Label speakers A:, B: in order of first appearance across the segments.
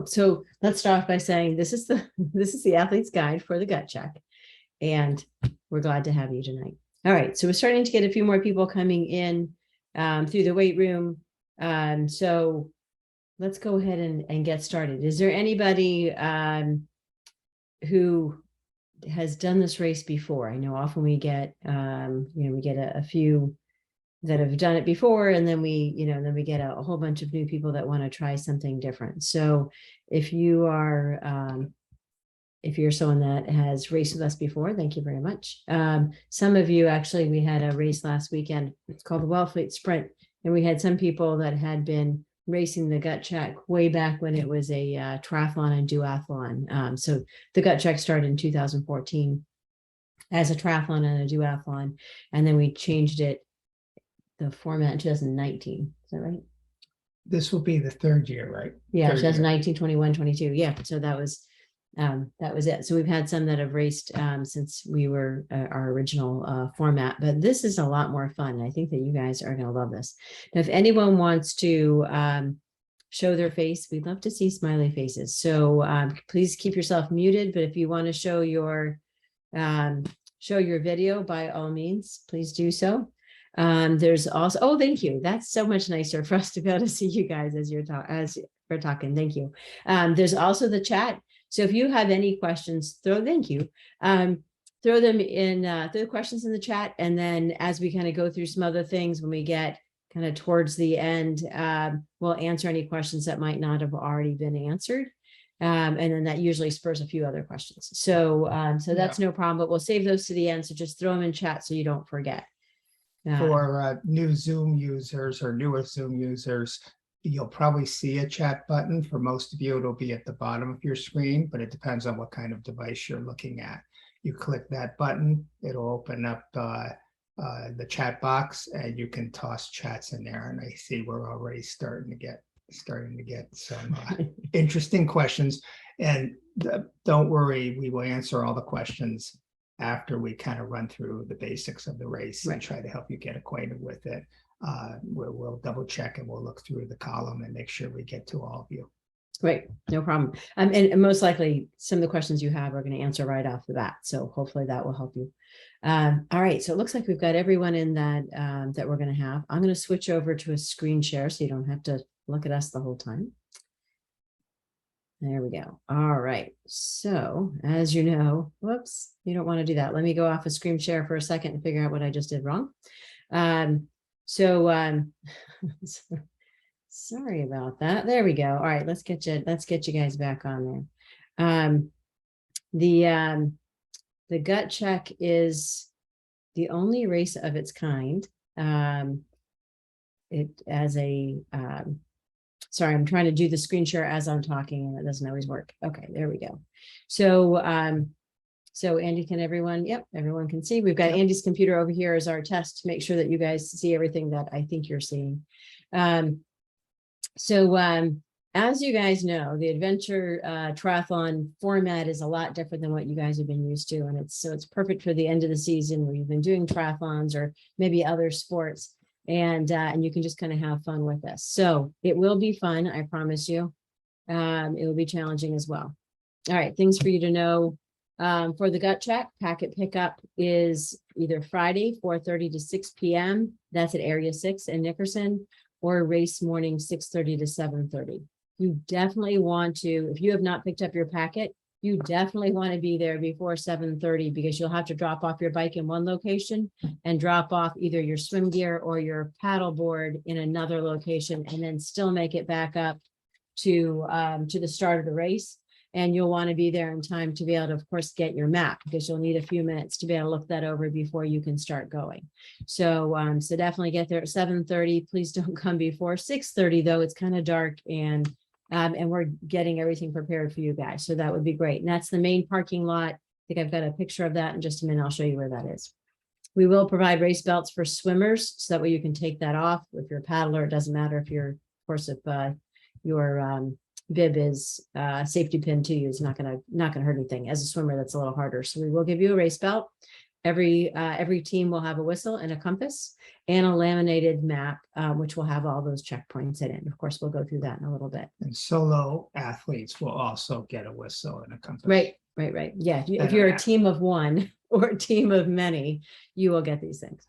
A: So let's start off by saying this is the athlete's guide for the gut check, and we're glad to have you tonight. All right, so we're starting to get a few more people coming in through the weight room. So let's go ahead and get started. Is there anybody who has done this race before? I know often we get we get a few that have done it before, and then we get a whole bunch of new people that want to try something different. So if you are if you're someone that has raced with us before, thank you very much. Some of you, actually, we had a race last weekend. It's called the Wellfleet Sprint, and we had some people that had been racing the gut check way back when it was a triathlon and duathlon. So the gut check started in 2014 as a triathlon and a duathlon, and then we changed it, the format, in 2019. Is that right?
B: This will be the third year, right?
A: Yeah,
B: Third
A: 2019, 21, 22. Yeah, so that was it. So we've had some that have raced since we were our original format, but this is a lot more fun. I think that you guys are going to love this. Now, if anyone wants to show their face, we'd love to see smiley faces. So please keep yourself muted, but if you want to show your video, by all means, please do so. There's also, oh, thank you. That's so much nicer for us to be able to see you guys as we're talking. Thank you. There's also the chat. So if you have any questions, throw them in, throw the questions in the chat. And then as we kind of go through some other things, when we get kind of towards the end, we'll answer any questions that might not have already been answered. And then that usually spurs a few other questions. So that's no problem, but we'll save those to the end. So just throw them in chat so you don't forget.
B: For new Zoom users or newer Zoom users, you'll probably see a chat button. For most of you, it'll be at the bottom of your screen, but it depends on what kind of device you're looking at. You click that button, it'll open up the chat box, and you can toss chats in there. And I see we're already starting to get some interesting questions. And don't worry, we will answer all the questions after we kind of run through the basics of the race, right, and try to help you get acquainted with it. We'll double check and we'll look through the column and make sure we get to all of you.
A: Great, no problem. And most likely some of the questions you have are going to answer right off the bat. So hopefully that will help you. All right, so it looks like we've got everyone in that we're going to have. I'm going to switch over to a screen share so you don't have to look at us the whole time. There we go. All right. So as you know, whoops, you don't want to do that. Let me go off a screen share for a second and figure out what I just did wrong. Sorry about that. There we go. All right, let's get you guys back on there. The gut check is the only race of its kind. Sorry, I'm trying to do the screen share as I'm talking, and it doesn't always work. Okay, there we go. So Andy, can everyone? Yep, everyone can see. We've got Andy's computer over here as our test to make sure that you guys see everything that I think you're seeing. As you guys know, the adventure triathlon format is a lot different than what you guys have been used to, and it's perfect for the end of the season where you've been doing triathlons or maybe other sports. And you can just kind of have fun with this. So it will be fun, I promise you. It will be challenging as well. All right, things for you to know. For the gut check, packet pickup is either Friday, 4:30 to 6 p.m. That's at Area 6 in Nickerson, or race morning, 6:30 to 7:30. You definitely want to, if you have not picked up your packet, you definitely want to be there before 7:30, because you'll have to drop off your bike in one location and drop off either your swim gear or your paddle board in another location, and then still make it back up to the start of the race. And you'll want to be there in time to be able to, of course, get your map, because you'll need a few minutes to be able to look that over before you can start going. So definitely get there at 7:30. Please don't come before 6:30 though. It's kind of dark, and we're getting everything prepared for you guys. So that would be great. And that's the main parking lot. I think I've got a picture of that in just a minute. I'll show you where that is. We will provide race belts for swimmers, so that way you can take that off. If you're a paddler, it doesn't matter if you're, of course, if your bib is safety pin to you, is not gonna hurt anything. As a swimmer, that's a little harder. So we will give you a race belt. Every team will have a whistle and a compass and a laminated map, which will have all those checkpoints in it. Of course, we'll go through that in a little bit.
B: And solo athletes will also get a whistle and a compass.
A: Right. Yeah, if you're a team of one or a team of many, you will get these things.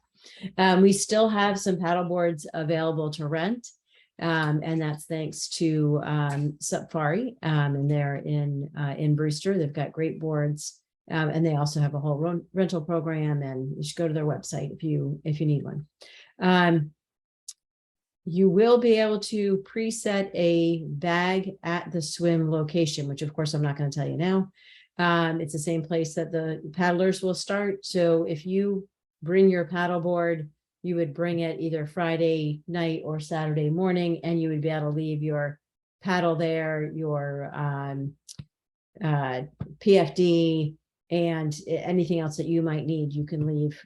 A: We still have some paddle boards available to rent. And that's thanks to Safari, and they're in Brewster. They've got great boards, and they also have a whole rental program. And you should go to their website if you need one. You will be able to preset a bag at the swim location, which of course I'm not going to tell you now. It's the same place that the paddlers will start. So if you bring your paddle board, you would bring it either Friday night or Saturday morning, and you would be able to leave your paddle there, your PFD, and anything else that you might need, you can leave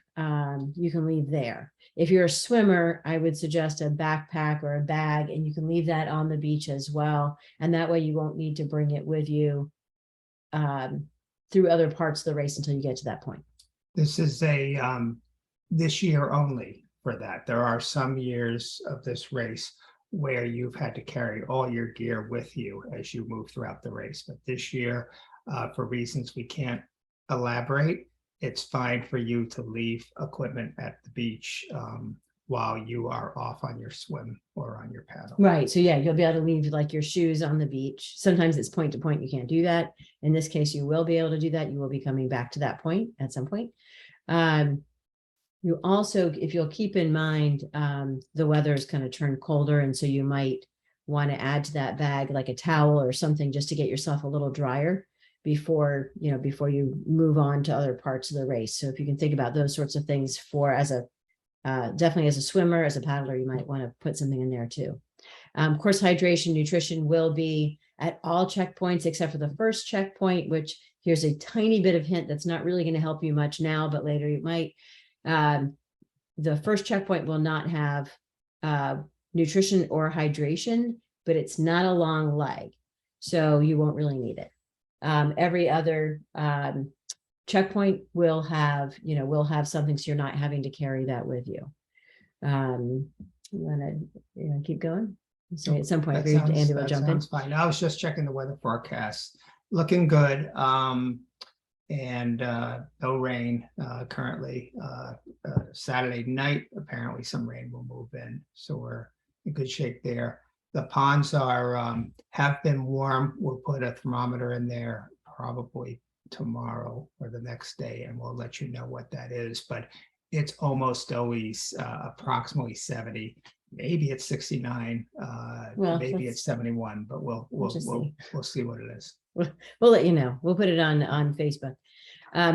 A: there. If you're a swimmer, I would suggest a backpack or a bag, and you can leave that on the beach as well. And that way you won't need to bring it with you through other parts of the race until you get to that point.
B: This is this year only for that. There are some years of this race where you've had to carry all your gear with you as you move throughout the race. But this year, for reasons we can't elaborate, it's fine for you to leave equipment at the beach while you are off on your swim or on your paddle.
A: Right. So yeah, you'll be able to leave like your shoes on the beach. Sometimes it's point to point. You can't do that. In this case, you will be able to do that. You will be coming back to that point at some point. You also, if you'll keep in mind, the weather is going to turn colder. And so you might want to add to that bag like a towel or something just to get yourself a little drier before you move on to other parts of the race. So if you can think about those sorts of things definitely as a swimmer, as a paddler, you might want to put something in there too. Of course, hydration, nutrition will be at all checkpoints except for the first checkpoint, which here's a tiny bit of hint that's not really going to help you much now, but later you might. The first checkpoint will not have nutrition or hydration, but it's not a long leg, so you won't really need it. Every other checkpoint will have something, so you're not having to carry that with you. You want to keep going? So at some point, Andy will jump in.
B: Fine. I was just checking the weather forecast. Looking good. And no rain currently. Saturday night, apparently some rain will move in, so we're in good shape there. The ponds have been warm. We'll put a thermometer in there probably tomorrow or the next day, and we'll let you know what that is. But it's almost always approximately 70. Maybe it's 69. Maybe it's 71. But we'll see what it is.
A: We'll let you know. We'll put it on Facebook. I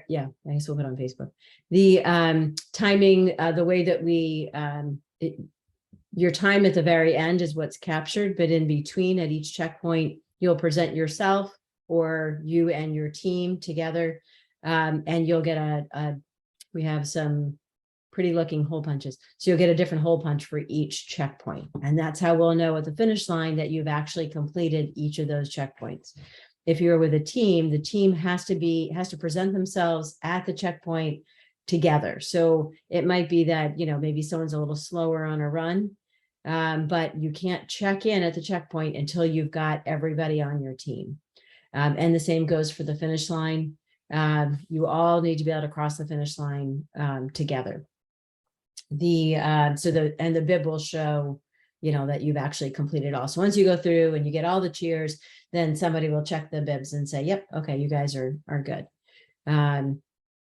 A: guess we'll put it on Facebook. The timing, the way that your time at the very end is what's captured, but in between at each checkpoint, you'll present yourself or you and your team together, and you'll get we have some pretty looking hole punches. So you'll get a different hole punch for each checkpoint. And that's how we'll know at the finish line that you've actually completed each of those checkpoints. If you're with a team, the team has to present themselves at the checkpoint together. So it might be that, maybe someone's a little slower on a run, but you can't check in at the checkpoint until you've got everybody on your team. And the same goes for the finish line. You all need to be able to cross the finish line together. The bib will show, that you've actually completed all. So once you go through and you get all the cheers, then somebody will check the bibs and say, yep, okay, you guys are good. And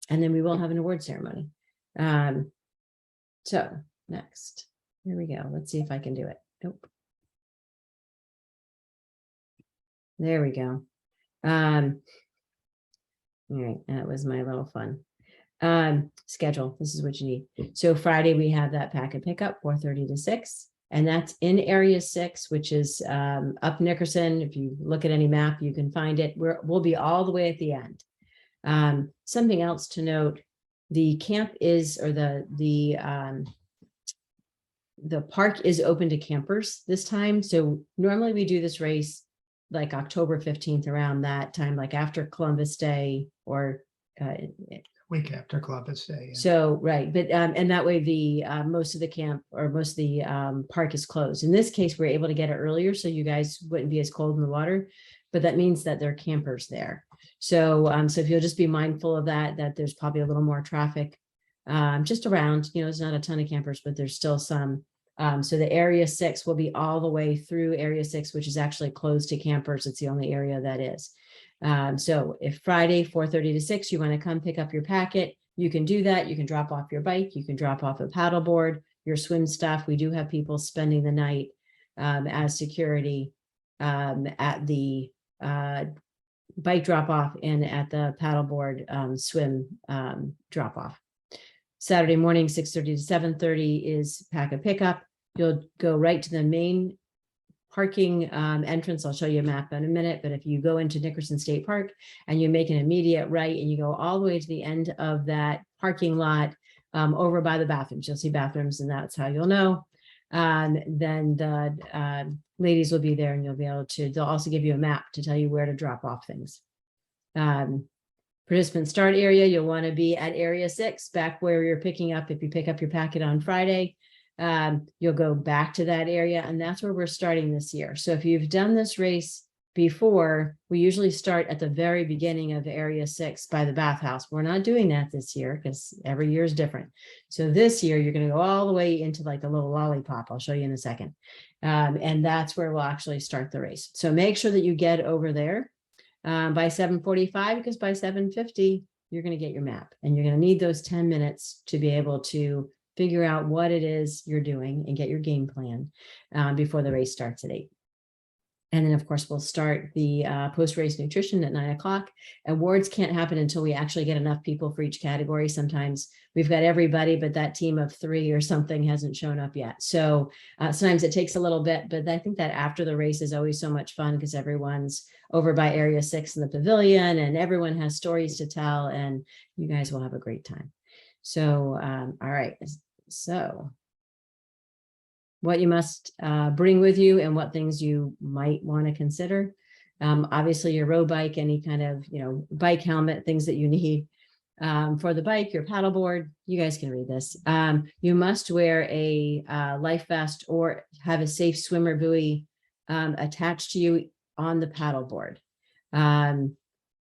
A: then we will have an award ceremony. So next, here we go. Let's see if I can do it. Nope. There we go. All right, that was my little fun. Schedule. This is what you need. So Friday we have that pack and pickup 4:30 to 6, and that's in area 6, which is up Nickerson. If you look at any map, you can find it. We'll be all the way at the end. Something else to note: the camp is, or the park is open to campers this time. So normally we do this race like October 15th, around that time, like after Columbus Day, or
B: week after Columbus Day. Yeah.
A: So, right, but, and that way the, most of the camp or most of the, park is closed. In this case, we're able to get it earlier, so you guys wouldn't be as cold in the water, but that means that there are campers there. So, so if you'll just be mindful of that, that there's probably a little more traffic, just around, there's not a ton of campers, but there's still some. So the area 6 will be all the way through area 6, which is actually closed to campers. It's the only area that is. So if Friday, 4:30 to 6, you want to come pick up your packet, you can do that. You can drop off your bike, you can drop off a paddleboard, your swim stuff. We do have people spending the night, as security, at the, bike drop off and at the paddleboard, swim, drop off. Saturday morning, 6:30 to 7:30 is pack and pickup. You'll go right to the main parking, entrance. I'll show you a map in a minute, but if you go into Nickerson State Park and you make an immediate right and you go all the way to the end of that parking lot, over by the bathrooms, you'll see bathrooms, and that's how you'll know. Then the, ladies will be there, and you'll be able to, they'll also give you a map to tell you where to drop off things. Participant start area, you'll want to be at area 6, back where you're picking up. If you pick up your packet on Friday, you'll go back to that area, and that's where we're starting this year. So if you've done this race before, we usually start at the very beginning of area 6 by the bathhouse. We're not doing that this year because every year is different. So this year you're going to go all the way into like a little lollipop. I'll show you in a second. And that's where we'll actually start the race. So make sure that you get over there by 7:45, because by 7:50 you're going to get your map, and you're going to need those 10 minutes to be able to figure out what it is you're doing and get your game plan before the race starts at 8. And then, of course, we'll start the post-race nutrition at 9 o'clock. Awards can't happen until we actually get enough people for each category. Sometimes we've got everybody, but that team of 3 or something hasn't shown up yet. So sometimes it takes a little bit, but I think that after the race is always so much fun because everyone's over by area 6 in the pavilion and everyone has stories to tell, and you guys will have a great time. So, all right. So what you must bring with you and what things you might want to consider. Obviously your road bike, any kind of, bike helmet, things that you need for the bike, your paddleboard, you guys can read this. You must wear a life vest or have a safe swimmer buoy attached to you on the paddleboard.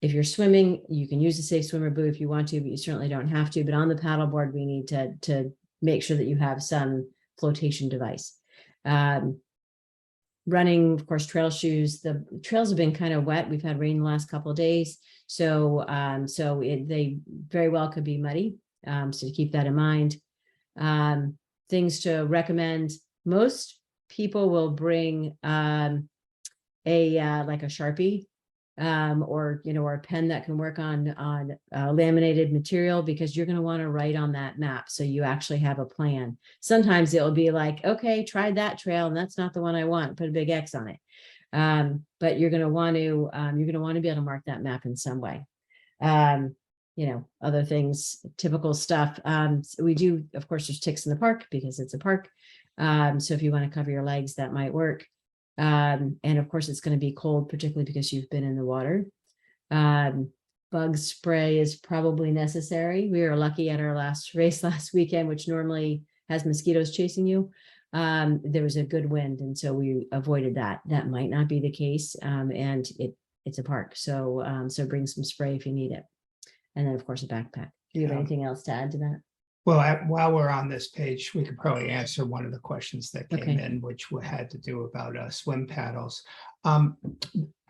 A: If you're swimming, you can use a safe swimmer buoy if you want to, but you certainly don't have to. But on the paddleboard, we need to make sure that you have some flotation device. Running, of course, trail shoes. The trails have been kind of wet. We've had rain the last couple of days. So, they very well could be muddy. So to keep that in mind. Things to recommend. Most people will bring like a Sharpie, or a pen that can work on laminated material, because you're going to want to write on that map so you actually have a plan. Sometimes it'll be like, okay, tried that trail and that's not the one I want, put a big X on it. But you're going to want to be able to mark that map in some way. Other things, typical stuff. We do, of course, there's ticks in the park because it's a park. So if you want to cover your legs, that might work. And of course, it's going to be cold, particularly because you've been in the water. Bug spray is probably necessary. We were lucky at our last race last weekend, which normally has mosquitoes chasing you. There was a good wind, and so we avoided that. That might not be the case, and it's a park, so bring some spray if you need it. And then, of course, a backpack. Do you have anything else to add to that?
B: Well, while we're on this page, we could probably answer one of the questions that came in, which had to do about swim paddles.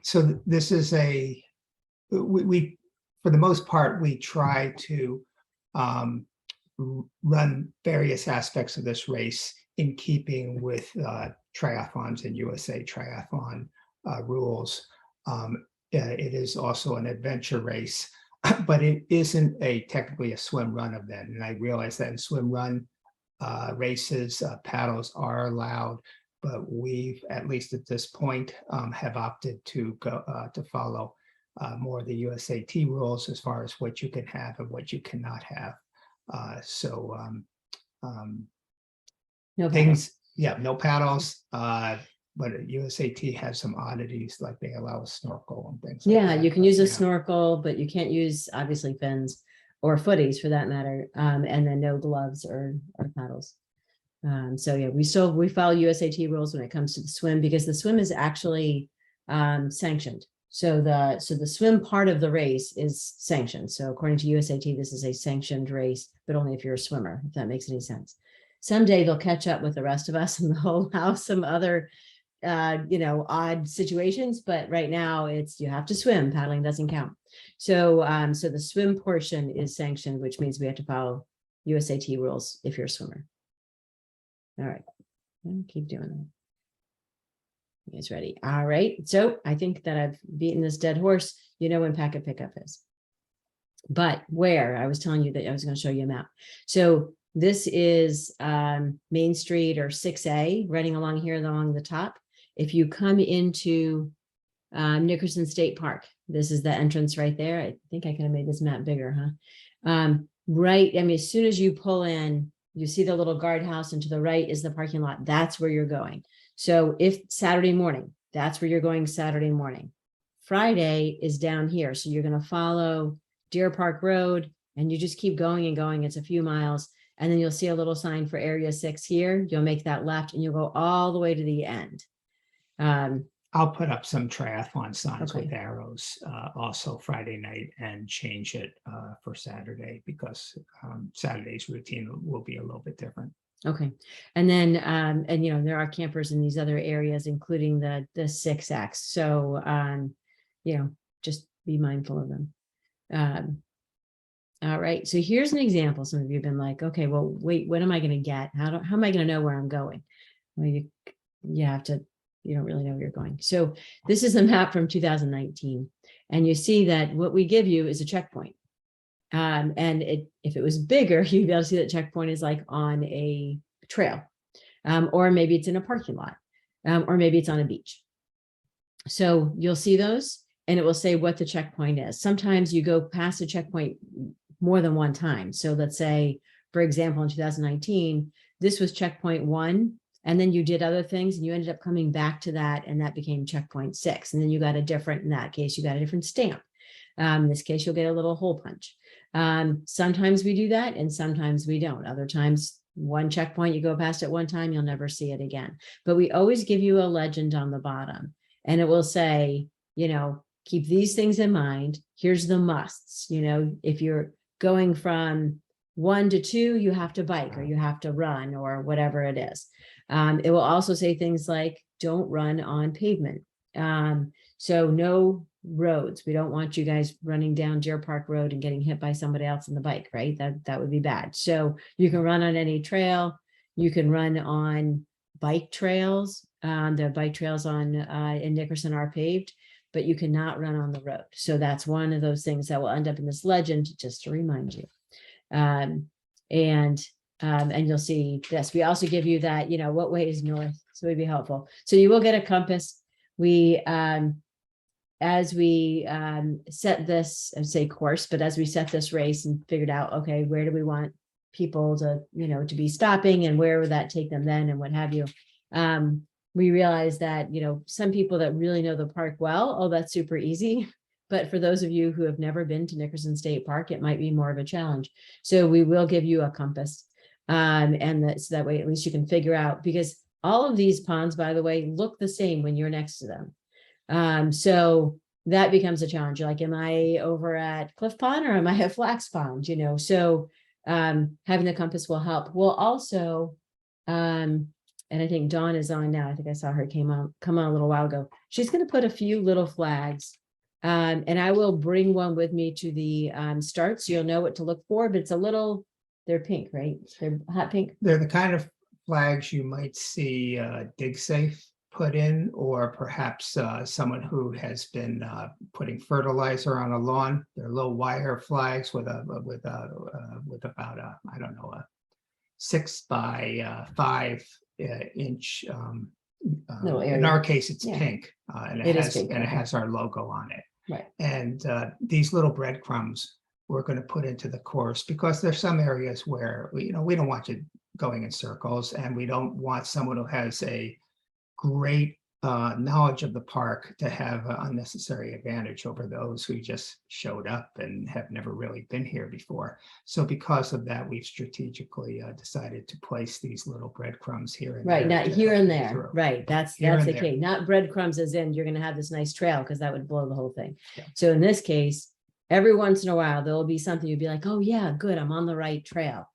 B: So this is we for the most part, we try to run various aspects of this race in keeping with triathlons and USA Triathlon rules. It is also an adventure race, but it isn't technically a swim run event. And I realize that in swim run races, paddles are allowed, but we've, at least at this point, have opted to go to follow more of the USAT rules as far as what you can have and what you cannot have.
A: No
B: things, no paddles. But USAT has some oddities, like they allow a snorkel and things.
A: Yeah, you can use a snorkel, but you can't use, obviously, fins. or footies for that matter, and then no gloves or paddles. So yeah, we follow USAT rules when it comes to the swim, because the swim is actually sanctioned. So the swim part of the race is sanctioned. So according to USAT, this is a sanctioned race, but only if you're a swimmer, if that makes any sense. Someday they'll catch up with the rest of us and they'll allow some other odd situations, but right now it's, you have to swim, paddling doesn't count. So so the swim portion is sanctioned, which means we have to follow USAT rules if you're a swimmer. All right, I'll keep doing that. You guys ready? All right, so I think that I've beaten this dead horse. You know when packet pickup is. But where? I was telling you that I was going to show you a map. So this is Main Street or 6A, running along here along the top. If you come into Nickerson State Park, this is the entrance right there. I think I could have made this map bigger, huh? Right, I mean, as soon as you pull in, you see the little guardhouse, and to the right is the parking lot. That's where you're going. So if Saturday morning, that's where you're going Saturday morning. Friday is down here. So you're going to follow Deer Park Road, and you just keep going and going. It's a few miles. And then you'll see a little sign for Area 6 here. You'll make that left and you'll go all the way to the end.
B: I'll put up some triathlon signs
A: Okay.
B: with arrows also Friday night and change it for Saturday, because Saturday's routine will be a little bit different.
A: Okay. And then, and there are campers in these other areas, including the 6X. So, just be mindful of them. All right. So here's an example. Some of you have been like, okay, well, wait, what am I going to get? How am I going to know where I'm going? Well, you have to, you don't really know where you're going. So this is a map from 2019. And you see that what we give you is a checkpoint. And if it was bigger, you'd be able to see that checkpoint is like on a trail, or maybe it's in a parking lot, or maybe it's on a beach. So you'll see those and it will say what the checkpoint is. Sometimes you go past a checkpoint more than one time. So let's say, for example, in 2019, this was checkpoint 1, and then you did other things and you ended up coming back to that, and that became checkpoint 6. And then you got a different, in that case, you got a different stamp. In this case, you'll get a little hole punch. Sometimes we do that and sometimes we don't. Other times, one checkpoint, you go past it one time, you'll never see it again. But we always give you a legend on the bottom, and it will say, keep these things in mind. Here's the musts. If you're going from 1 to 2, you have to bike or you have to run or whatever it is. It will also say things like, don't run on pavement. So no roads. We don't want you guys running down Deer Park Road and getting hit by somebody else on the bike, right? That would be bad. So you can run on any trail. You can run on bike trails. The bike trails in Nickerson are paved, but you cannot run on the road. So that's one of those things that will end up in this legend, just to remind you. And you'll see this. We also give you that, what way is north. So it'd be helpful. So you will get a compass. We, as we set this, I say course, but as we set this race and figured out, okay, where do we want people to, to be stopping, and where would that take them then, and what have you. We realized that, some people that really know the park well, oh, that's super easy. But for those of you who have never been to Nickerson State Park, it might be more of a challenge. So we will give you a compass. So that way, at least you can figure out, because all of these ponds, by the way, look the same when you're next to them. So that becomes a challenge. You're like, am I over at Cliff Pond or am I at Flax Pond? So having the compass will help. We'll also, and I think Dawn is on now. I think I saw her come on a little while ago. She's going to put a few little flags, and I will bring one with me to the start, so you'll know what to look for. But it's a little, they're pink, right? They're hot pink.
B: They're the kind of flags you might see DigSafe put in, or perhaps someone who has been putting fertilizer on a lawn. They're little wire flags with about I don't know, a 6 by 5 inch. In our case, it's pink, and it has our logo on it.
A: Right.
B: And these little breadcrumbs we're going to put into the course, because there's some areas where we don't want you going in circles, and we don't want someone who has a great knowledge of the park to have an unnecessary advantage over those who just showed up and have never really been here before. So because of that, we've strategically decided to place these little breadcrumbs here and
A: Right,
B: there
A: not
B: to
A: here
B: help
A: and
B: you
A: there,
B: through.
A: right, that's
B: Here and
A: the
B: there.
A: key, not breadcrumbs as in you're gonna have this nice trail, because that would blow the whole thing.
B: Yeah.
A: So in this case, every once in a while, there'll be something you'd be like, oh yeah, good, I'm on the right trail.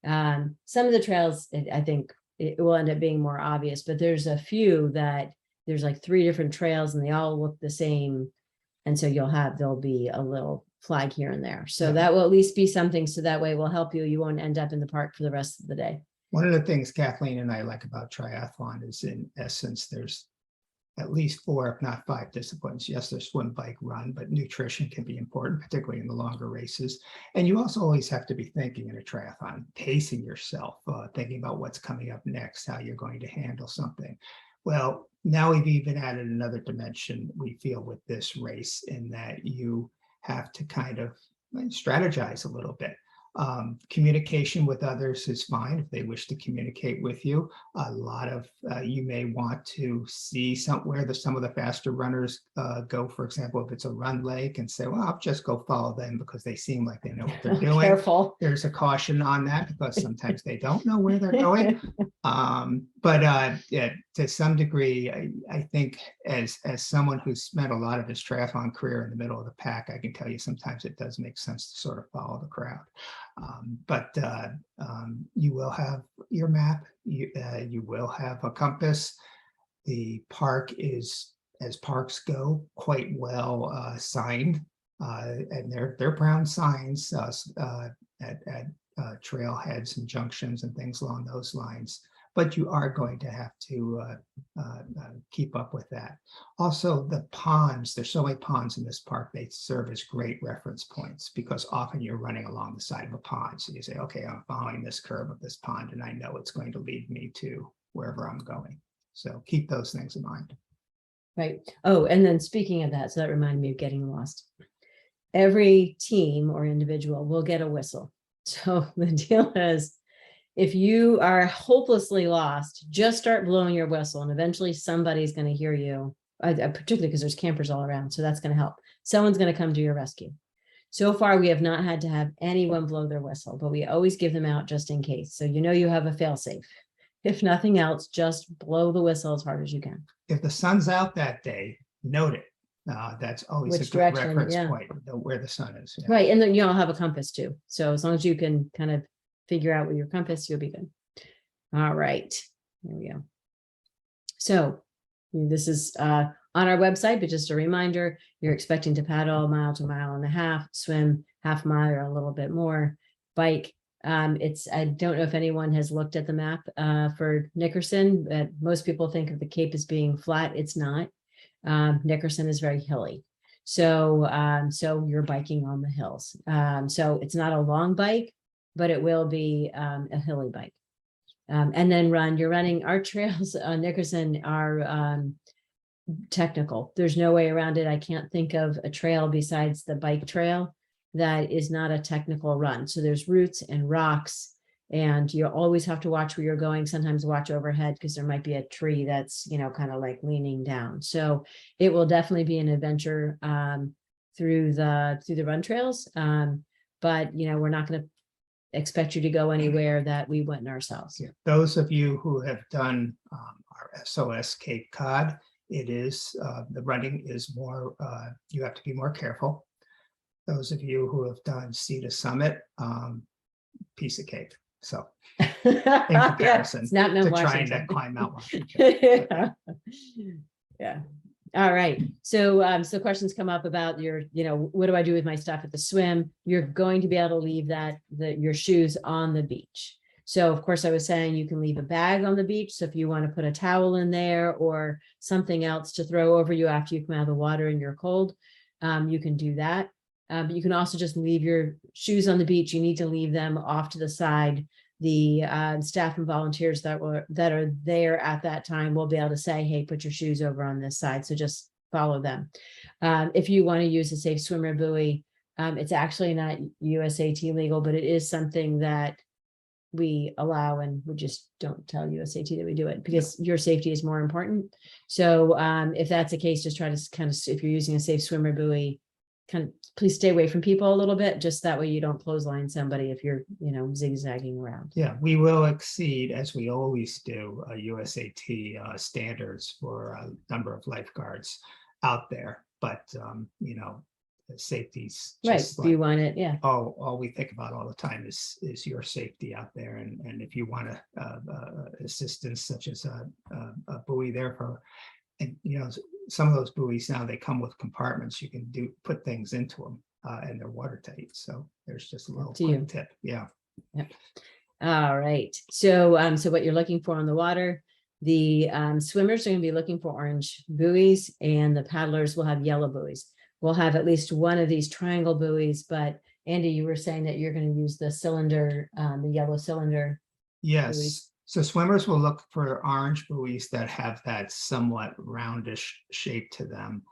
A: Some of the trails, I think it will end up being more obvious, but there's a few that there's like 3 different trails and they all look the same. And so there'll be a little flag here and there. So
B: Yeah.
A: that will at least be something, so that way it will help you. You won't end up in the park for the rest of the day.
B: One of the things Kathleen and I like about triathlon is, in essence, there's at least 4, if not 5 disciplines. Yes, there's swim, bike, run, but nutrition can be important, particularly in the longer races. And you also always have to be thinking in a triathlon, pacing yourself, thinking about what's coming up next, how you're going to handle something. Well, now we've even added another dimension, we feel, with this race, in that you have to kind of strategize a little bit. Communication with others is fine if they wish to communicate with you. A lot of you may want to see where some of the faster runners go. For example, if it's a run leg, and say, well, I'll just go follow them because they seem like they know what they're doing.
A: Careful.
B: There's a caution on that because sometimes they don't know where they're going. Yeah, to some degree, I think as someone who's spent a lot of his triathlon career in the middle of the pack, I can tell you sometimes it does make sense to sort of follow the crowd. You will have your map, you will have a compass. The park is, as parks go, quite well signed, and they're brown signs at trailheads and junctions and things along those lines. But you are going to have to keep up with that. Also, the ponds, there's so many ponds in this park, they serve as great reference points, because often you're running along the side of a pond. So you say, okay, I'm following this curve of this pond and I know it's going to lead me to wherever I'm going. So keep those things in mind.
A: Right. Oh, and then speaking of that, so that reminded me of getting lost. Every team or individual will get a whistle. So the deal is, if you are hopelessly lost, just start blowing your whistle, and eventually somebody's going to hear you, particularly because there's campers all around. So that's going to help. Someone's going to come to your rescue. So far, we have not had to have anyone blow their whistle, but we always give them out just in case. So you know you have a fail-safe. If nothing else, just blow the whistle as hard as you can.
B: If the sun's out that day, note it. That's always
A: Which
B: a good
A: direction,
B: reference
A: yeah.
B: point, know where the sun is. Yeah.
A: Right. And then you all have a compass too. So as long as you can kind of figure out with your compass, you'll be good. All right. There we go. So this is on our website, but just a reminder, you're expecting to paddle 1 mile to 1.5 miles, swim half mile or a little bit more, bike. I don't know if anyone has looked at the map for Nickerson, but most people think of the Cape as being flat. It's not. Nickerson is very hilly. So you're biking on the hills. So it's not a long bike, but it will be a hilly bike. And then you're running, our trails on Nickerson are technical. There's no way around it. I can't think of a trail besides the bike trail that is not a technical run. So there's roots and rocks, and you always have to watch where you're going. Sometimes watch overhead because there might be a tree that's, kind of like leaning down. So it will definitely be an adventure through the run trails. But we're not going to expect you to go anywhere that we wouldn't ourselves.
B: Yeah. Those of you who have done our SOS Cape Cod, it is the running is more, you have to be more careful. Those of you who have done Sea to Summit, piece of cake. So in comparison,
A: It's not Mount
B: to trying
A: Washington.
B: to climb Mount Washington.
A: Yeah. All right. So questions come up about what do I do with my stuff at the swim? You're going to be able to leave your shoes on the beach. So of course I was saying you can leave a bag on the beach. So if you want to put a towel in there or something else to throw over you after you come out of the water and you're cold, you can do that. But you can also just leave your shoes on the beach. You need to leave them off to the side. The staff and volunteers that are there at that time will be able to say, hey, put your shoes over on this side. So just follow them. If you want to use a safe swimmer buoy, it's actually not USAT legal, but it is something that we allow, and we just don't tell USAT that we do it because your safety is more important. So if that's the case, just try to kind of, if you're using a safe swimmer buoy, kind of please stay away from people a little bit, just that way you don't clothesline somebody if you're, zigzagging around.
B: Yeah, we will exceed, as we always do, USAT standards for a number of lifeguards out there. But, the safety's
A: Right,
B: just
A: do you
B: like,
A: want it? Yeah,
B: all we think about all the time is your safety out there. And if you want assistance such as a buoy there for, and some of those buoys now, they come with compartments. You can put things into them and they're watertight. So there's just a little
A: to you.
B: quick tip. Yeah.
A: All right. So, so what you're looking for on the water, the swimmers are going to be looking for orange buoys, and the paddlers will have yellow buoys. We'll have at least one of these triangle buoys, but Andy, you were saying that you're going to use the cylinder, the yellow cylinder.
B: Yes.
A: Buoys.
B: So swimmers will look for orange buoys that have that somewhat roundish shape to them.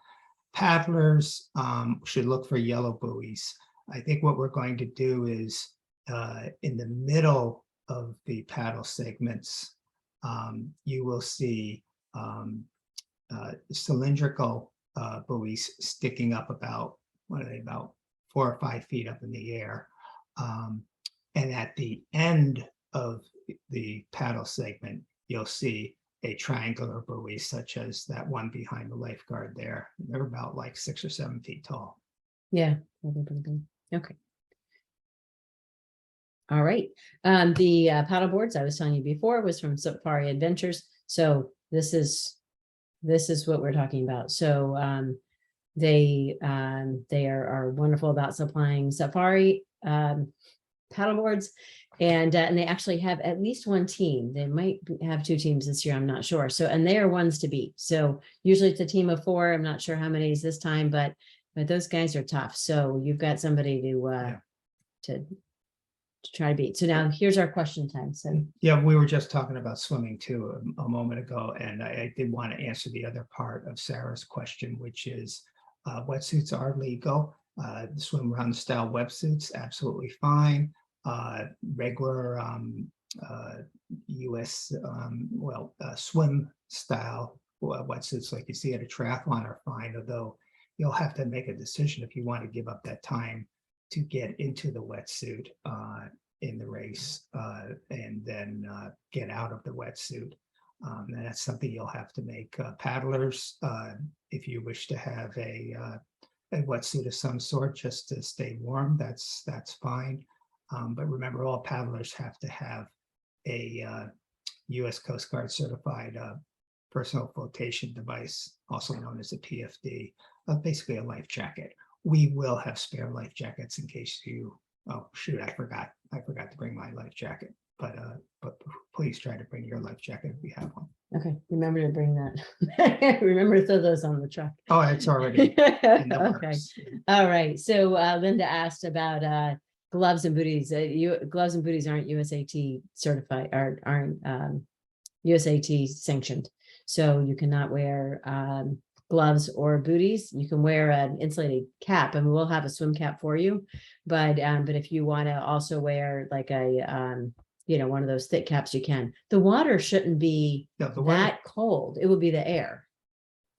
B: Paddlers should look for yellow buoys. I think what we're going to do is in the middle of the paddle segments, you will see cylindrical buoys sticking up about, about 4 or 5 feet up in the air. And at the end of the paddle segment, you'll see a triangular buoy such as that one behind the lifeguard there. They're about like 6 or 7 feet tall.
A: Yeah. Okay. All right. The paddle boards I was telling you before was from Safari Adventures. So this is what we're talking about. So they are wonderful about supplying Safari paddle boards, and they actually have at least one team. They might have 2 teams this year, I'm not sure. So, and they are ones to beat. So usually it's a team of 4. I'm not sure how many is this time, but those guys are tough. So you've got somebody to try to beat. So now here's our question time. So
B: yeah, we were just talking about swimming too a moment ago, and I did want to answer the other part of Sarah's question, which is wetsuits are legal. Swim run style wetsuits, absolutely fine. Regular US swim style wetsuits like you see at a triathlon are fine, although you'll have to make a decision if you want to give up that time to get into the wetsuit in the race and then get out of the wetsuit. And that's something you'll have to make. Paddlers, if you wish to have a wetsuit of some sort just to stay warm, that's fine. But remember, all paddlers have to have a U.S. Coast Guard certified personal flotation device, also known as a PFD, basically a life jacket. We will have spare life jackets in case you, oh shoot, I forgot to bring my life jacket, but please try to bring your life jacket if you have one.
A: okay, remember to bring that. Remember to throw those on the truck.
B: Oh, it's already in the
A: Okay.
B: works.
A: All right. So Linda asked about gloves and booties. Gloves and booties aren't USAT certified, aren't USAT sanctioned. So you cannot wear gloves or booties. You can wear an insulated cap, and we'll have a swim cap for you. But if you want to also wear like a one of those thick caps, you can. The water shouldn't be that cold. It will be the air.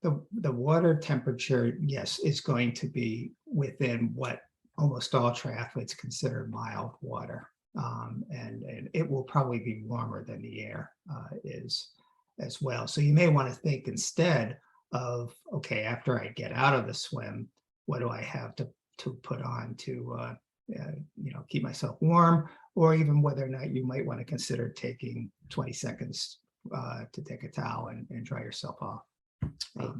B: The water temperature, yes, is going to be within what almost all triathletes consider mild water. And it will probably be warmer than the air is as well. So you may want to think instead of, okay, after I get out of the swim, what do I have to put on to keep myself warm, or even whether or not you might want to consider taking 20 seconds to take a towel and dry yourself off.
A: Right.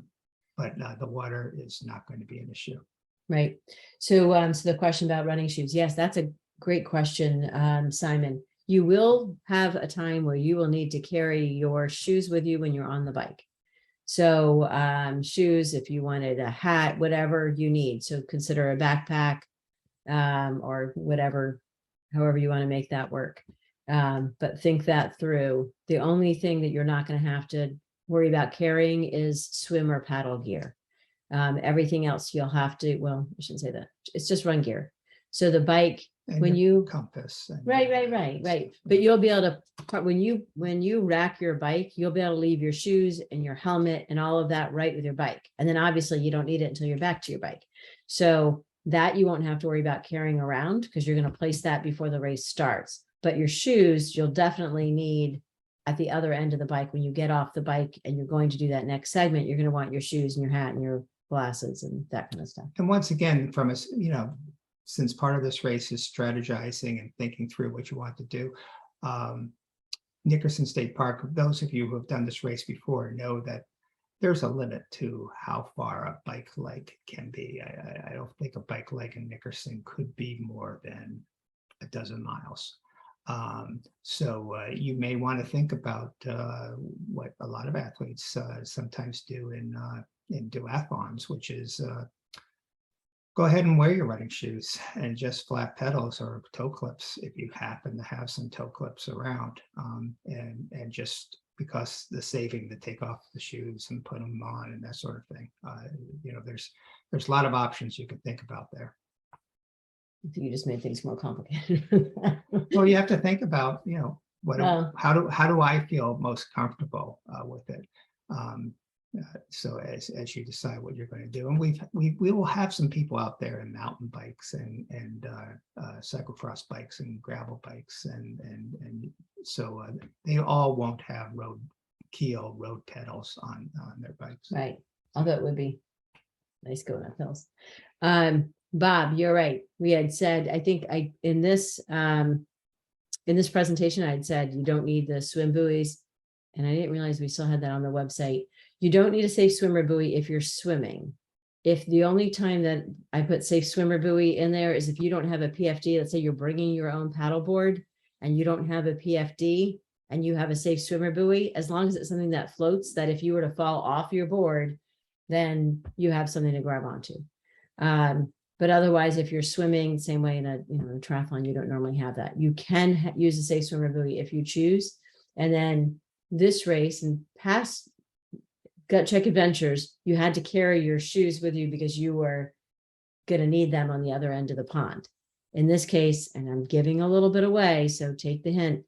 B: But the water is not going to be an issue.
A: Right. So, so the question about running shoes. Yes, that's a great question, Simon. You will have a time where you will need to carry your shoes with you when you're on the bike. So shoes, if you wanted a hat, whatever you need. So consider a backpack or whatever, however you want to make that work. But think that through. The only thing that you're not going to have to worry about carrying is swim or paddle gear. Everything else you'll have to, well, I shouldn't say that. It's just run gear. So the bike,
B: and
A: when
B: your
A: you,
B: compass. And
A: right,
B: your
A: right,
B: map
A: right,
B: and
A: right.
B: stuff.
A: But you'll be able to, when you rack your bike, you'll be able to leave your shoes and your helmet and all of that right with your bike. And then obviously you don't need it until you're back to your bike. So that you won't have to worry about carrying around because you're going to place that before the race starts. But your shoes, you'll definitely need at the other end of the bike when you get off the bike and you're going to do that next segment, you're going to want your shoes and your hat and your glasses and that kind of stuff.
B: And once again, from us, since part of this race is strategizing and thinking through what you want to do, Nickerson State Park, those of you who have done this race before know that there's a limit to how far a bike leg can be. I don't think a bike leg in Nickerson could be more than a dozen miles. So you may want to think about what a lot of athletes sometimes do in duathlons, which is go ahead and wear your running shoes and just flat pedals or toe clips if you happen to have some toe clips around, and just because the saving to take off the shoes and put them on and that sort of thing. There's a lot of options you can think about there.
A: You just made things more complicated.
B: Well, you have to think about, how do I feel most comfortable with it? So as you decide what you're going to do, and we will have some people out there in mountain bikes and cyclocross bikes and gravel bikes, and so they all won't have road pedals on their bikes.
A: Right. Although it would be nice going up hills. Bob, you're right. We had said, I think in this presentation, I had said you don't need the swim buoys. And I didn't realize we still had that on the website. You don't need a safe swimmer buoy if you're swimming. If the only time that I put safe swimmer buoy in there is if you don't have a PFD, let's say you're bringing your own paddleboard and you don't have a PFD and you have a safe swimmer buoy, as long as it's something that floats, that if you were to fall off your board, then you have something to grab onto. But otherwise, if you're swimming, same way in a triathlon, you don't normally have that. You can use a safe swimmer buoy if you choose. And then this race and past Gut Check Adventures, you had to carry your shoes with you because you were going to need them on the other end of the pond. In this case, and I'm giving a little bit away, so take the hint,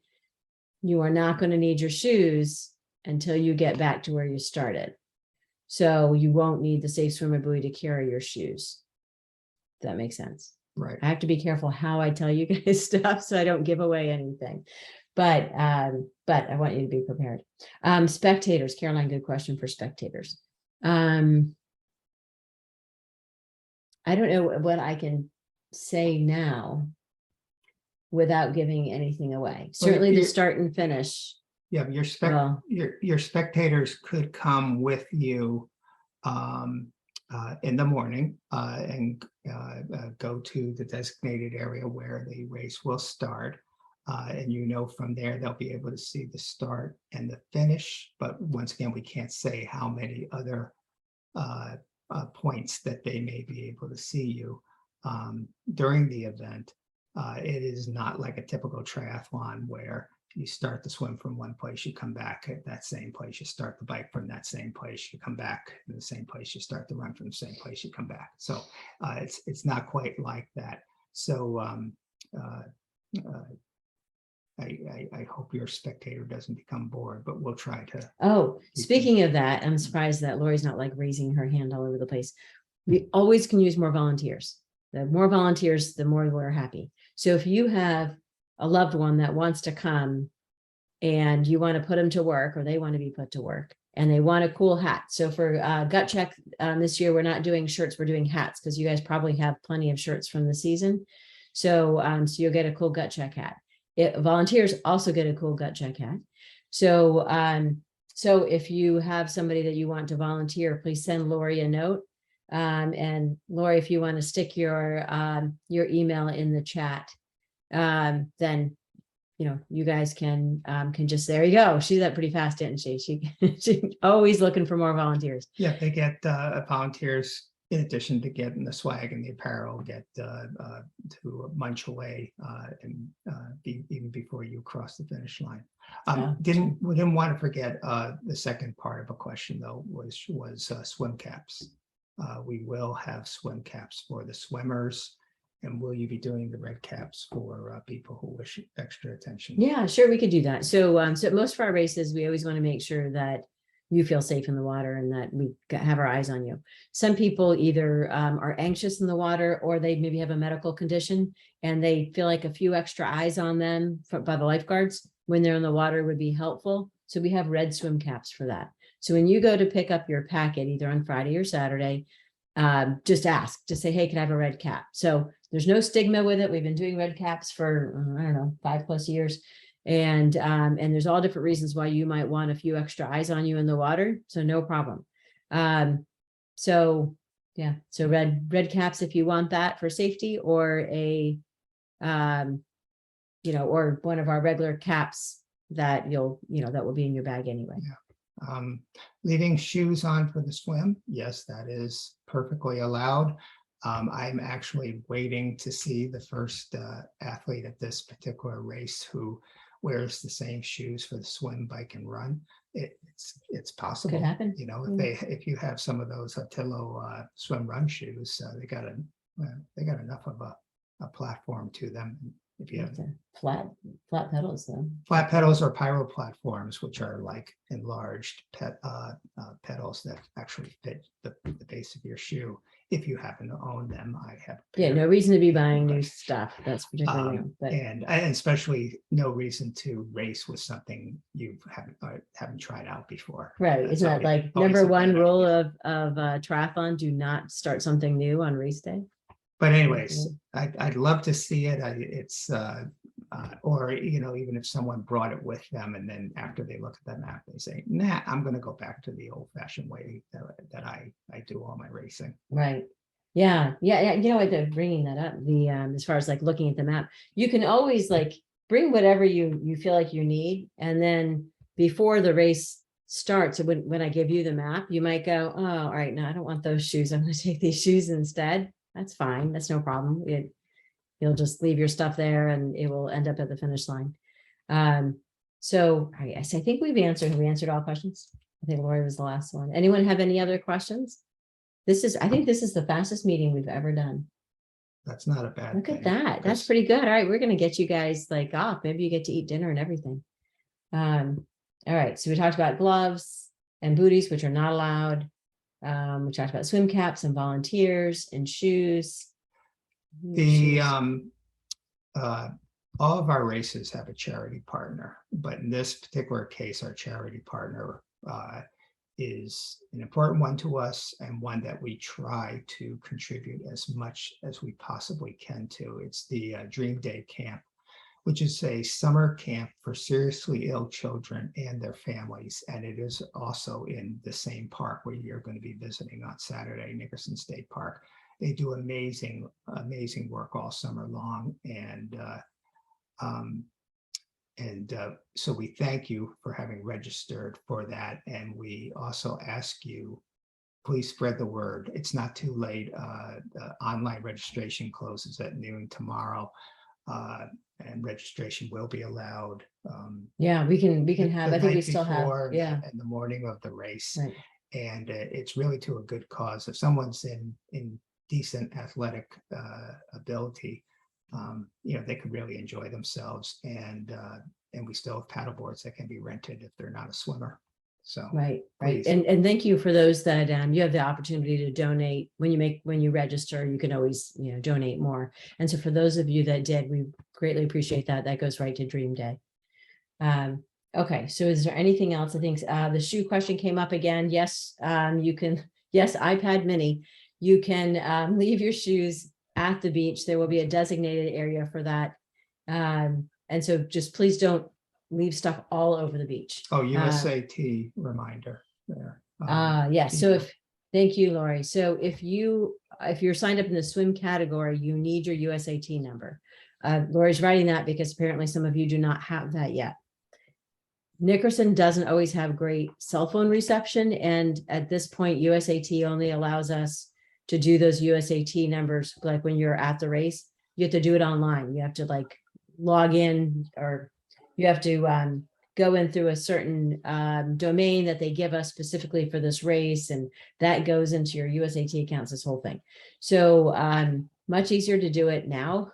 A: you are not going to need your shoes until you get back to where you started. So you won't need the safe swimmer buoy to carry your shoes. If that makes sense.
B: Right.
A: I have to be careful how I tell you guys stuff so I don't give away anything. But I want you to be prepared. Spectators, Caroline, good question for spectators. I don't know what I can say now without giving anything away. Certainly the start and finish.
B: Yeah, your spectators could come with you in the morning and go to the designated area where the race will start. And from there, they'll be able to see the start and the finish. But once again, we can't say how many other points that they may be able to see you during the event. It is not like a typical triathlon where you start the swim from one place, you come back at that same place, you start the bike from that same place, you come back to the same place, you start the run from the same place, you come back. So it's not quite like that. So I hope your spectator doesn't become bored, but we'll try to.
A: Oh, speaking of that, I'm surprised that Lori's not like raising her hand all over the place. We always can use more volunteers. The more volunteers, the more we're happy. So if you have a loved one that wants to come and you want to put them to work, or they want to be put to work, and they want a cool hat. So for Gut Check this year, we're not doing shirts, we're doing hats, because you guys probably have plenty of shirts from the season. So, so you'll get a cool Gut Check hat. Volunteers also get a cool Gut Check hat. So, so if you have somebody that you want to volunteer, please send Lori a note. And Lori, if you want to stick your email in the chat, then you guys can just, there you go. She did that pretty fast, didn't she? She always looking for more volunteers.
B: Yeah, they get volunteers in addition to getting the swag and the apparel, get to munch away and even before you cross the finish line. We didn't want to forget the second part of a question though, was swim caps. We will have swim caps for the swimmers And will you be doing the red caps for people who wish extra attention?
A: Yeah, sure, we could do that. So, so most of our races, we always want to make sure that you feel safe in the water and that we have our eyes on you. Some people either are anxious in the water, or they maybe have a medical condition and they feel like a few extra eyes on them by the lifeguards when they're in the water would be helpful. So we have red swim caps for that. So when you go to pick up your packet, either on Friday or Saturday, just ask, just say, hey, can I have a red cap? So there's no stigma with it. We've been doing red caps for, I don't know, 5+ years. And there's all different reasons why you might want a few extra eyes on you in the water. So no problem. So yeah, so red caps if you want that for safety, or a, or one of our regular caps that that will be in your bag anyway.
B: Yeah. Leaving shoes on for the swim, yes, that is perfectly allowed. I'm actually waiting to see the first athlete at this particular race who wears the same shoes for the swim, bike, and run. It's possible.
A: Could happen.
B: If you have some of those Attilo swim run shoes, they got enough of a platform to them. If you have
A: flat pedals, though.
B: Flat pedals or pyro platforms, which are like enlarged pedals that actually fit the base of your shoe. If you happen to own them, I have.
A: Yeah, no reason to be buying new stuff. That's particularly but
B: and especially no reason to race with something you haven't tried out before.
A: right.
B: That's
A: Isn't that
B: always-
A: like
B: always
A: number
B: a
A: one
B: bad
A: rule
B: idea.
A: of triathlon? Do not start something new on race day.
B: But anyways, I'd love to see it. Or even if someone brought it with them, and then after they look at the map, they say, "Nah, I'm going to go back to the old-fashioned way that I do all my racing."
A: Right. Yeah. You know what? They're bringing that up. The as far as like looking at the map, you can always like bring whatever you feel like you need, and then before the race starts, when I give you the map, you might go, "Oh, all right, no, I don't want those shoes. I'm going to take these shoes instead." That's fine. That's no problem. You'll just leave your stuff there, and it will end up at the finish line. So I think we answered all questions. I think Lori was the last one. Anyone have any other questions? I think this is the fastest meeting we've ever done.
B: That's not a bad
A: Look
B: thing.
A: at that. That's pretty good. All right, we're going to get you guys like off. Maybe you get to eat dinner and everything. All right, so we talked about gloves and booties, which are not allowed. We talked about swim caps and volunteers and shoes.
B: All of our races have a charity partner, but in this particular case, our charity partner is an important one to us, and one that we try to contribute as much as we possibly can to. It's the Dream Day Camp, which is a summer camp for seriously ill children and their families. And it is also in the same park where you're going to be visiting on Saturday, Nickerson State Park. They do amazing work all summer long. So we thank you for having registered for that. And we also ask you, please spread the word. It's not too late. The online registration closes at noon tomorrow. And registration will be allowed.
A: Yeah, we can have, I think we still have,
B: in the morning of the race.
A: Right.
B: And it's really to a good cause. If someone's in decent athletic ability, they could really enjoy themselves. And we still have paddle boards that can be rented if they're not a swimmer. So
A: right.
B: please.
A: And thank you for those that you have the opportunity to donate. When you register, you can always donate more. And so for those of you that did, we greatly appreciate that. That goes right to Dream Day. Okay, so is there anything else? I think the shoe question came up again. Yes, you can. Yes, iPad Mini. You can leave your shoes at the beach. There will be a designated area for that. And so just please don't leave stuff all over the beach.
B: Oh, USAT reminder there.
A: Yes. So thank you, Lori. So if you're signed up in the swim category, you need your USAT number. Lori's writing that because apparently some of you do not have that yet. Nickerson doesn't always have great cell phone reception. And at this point, USAT only allows us to do those USAT numbers. Like when you're at the race, you have to do it online. You have to like log in, or you have to go in through a certain domain that they give us specifically for this race. And that goes into your USAT accounts, this whole thing. So much easier to do it now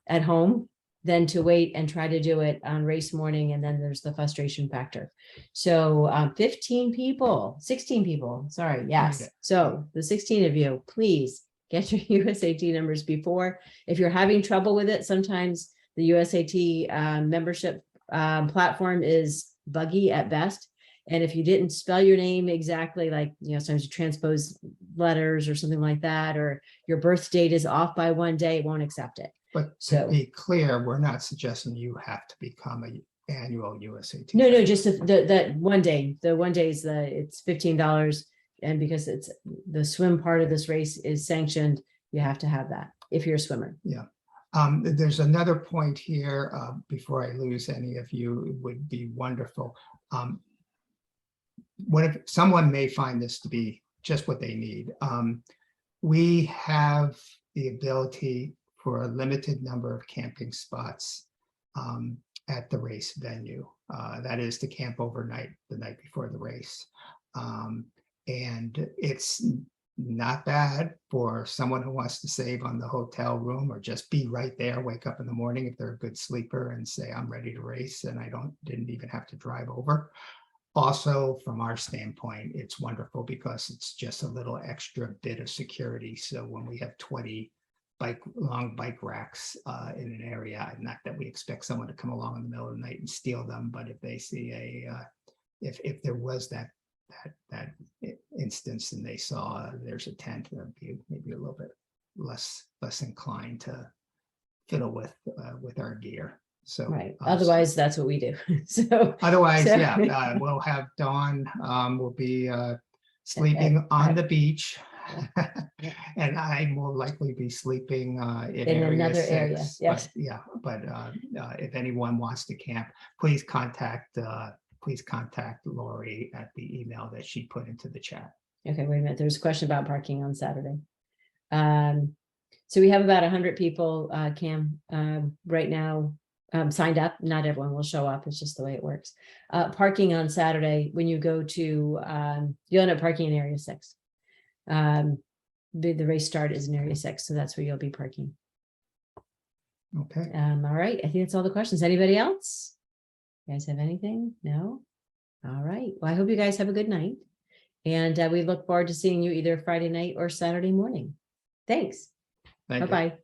A: at home than to wait and try to do it on race morning. And then there's the frustration factor. So 15 people, 16 people, sorry. Yes.
B: Okay.
A: So the 16 of you, please get your USAT numbers before. If you're having trouble with it, sometimes the USAT membership platform is buggy at best. And if you didn't spell your name exactly, like, sometimes you transpose letters or something like that, or your birth date is off by one day, it won't accept it.
B: But to
A: So-
B: be clear, we're not suggesting you have to become an annual USAT.
A: No,
B: member.
A: just that one day. The one day is it's $15. And because it's the swim part of this race is sanctioned, you have to have that if you're a swimmer.
B: There's another point here, before I lose any of you, it would be wonderful. What if someone may find this to be just what they need? We have the ability for a limited number of camping spots at the race venue. That is to camp overnight the night before the race. And it's not bad for someone who wants to save on the hotel room or just be right there, wake up in the morning if they're a good sleeper and say, I'm ready to race and I didn't even have to drive over. Also, from our standpoint, it's wonderful because it's just a little extra bit of security. So when we have 20 long bike racks in an area, not that we expect someone to come along in the middle of the night and steal them, but if they see if there was that instance and they saw there's a tent, that'd be maybe a little bit less inclined to fiddle with our gear. So
A: Right. Otherwise, that's what we do. So
B: otherwise,
A: so-
B: yeah, we'll have Dawn will be sleeping on the beach. And I will likely be sleeping in area
A: another
B: 6,
A: area. Yes.
B: but if anyone wants to camp, please contact Lori at the email that she put into the chat.
A: Okay, wait a minute. There's a question about parking on Saturday. So we have about 100 people, Cam, right now signed up. Not everyone will show up. It's just the way it works. Parking on Saturday, when you go to, you'll end up parking in area 6. The race start is in area 6, so that's where you'll be parking.
B: Okay.
A: All right, I think that's all the questions. Anybody else? You guys have anything? No? All right. Well, I hope you guys have a good night. And we look forward to seeing you either Friday night or Saturday morning. Thanks.
B: Thank you.
A: Bye-bye.